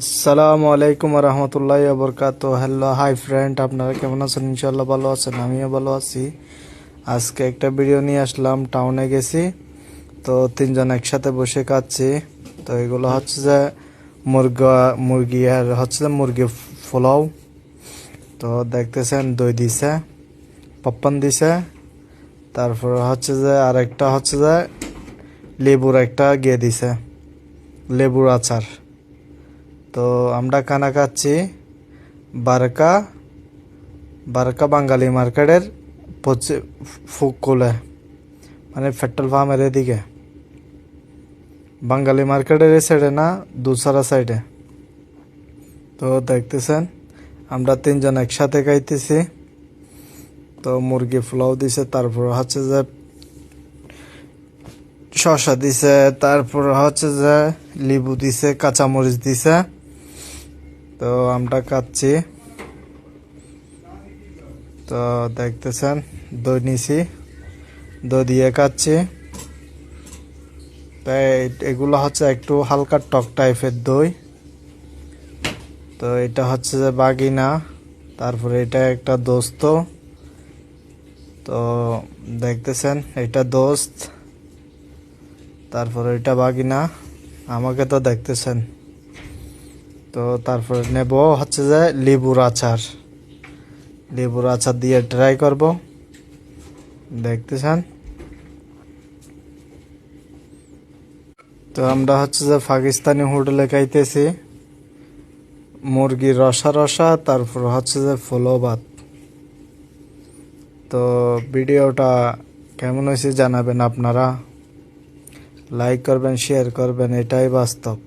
আসসালামু আলাইকুম রহমতুল্লাহি ওয়া বারাকাতুহু। হ্যালো হাই ফ্রেন্ড, আপনারা কেমন আছেন? ইনশাআল্লাহ ভালো আছেন, আমিও ভালো আছি। আজকে একটা ভিডিও নিয়ে আসলাম। টাউনে গেছি, তো তিনজন একসাথে বসে খাচ্ছি। তো এগুলো হচ্ছে যে মুরগি আর হচ্ছে যে মুরগি পোলাও। তো দেখতেছেন দই দিছে, পপকর্ন দিছে, তারপর হচ্ছে যে আরেকটা হচ্ছে যে লেবুর একটা গিয়ে দিছে, লেবুর আচার। তো আমরা খানা খাচ্ছি বারকা বারকা বাঙালি মার্কেটের ফুককুলে, মানে পেট্রোল পাম্পের এদিকে। বাঙালি মার্কেটের এই সাইডে না, দুসারা সাইডে। তো দেখতেছেন আমরা তিনজন একসাথে খাইতেছি। তো মুরগি পোলাও দিছে, তারপর হচ্ছে যে শসা দিছে, তারপর হচ্ছে যে লেবু দিছে, কাঁচামরিচ দিছে। তো আমরা খাচ্ছি। তো দেখতেছেন দই নিছি, দই দিয়ে খাচ্ছি। তাই এগুলো হচ্ছে একটু হালকা টক টাইপের দই। তো এটা হচ্ছে যে বাগিনা, তারপরে এটা একটা দোস্ত। তো দেখতেছেন এটা দোস্ত, তারপরে এটা বাগিনা, আমাকে তো দেখতেছেন। তো তারপরে নেব হচ্ছে যে লেবুর আচার, লেবুর আচার দিয়ে ট্রাই করব। দেখতেছেন। তো আমরা হচ্ছে যে পাকিস্তানি হোটেলে খাইতেছি মুরগির রসা রসা, তারপর হচ্ছে যে পোলাও ভাত। তো ভিডিওটা কেমন হয়েছে জানাবেন আপনারা, লাইক করবেন, শেয়ার করবেন, এটাই বাস্তব।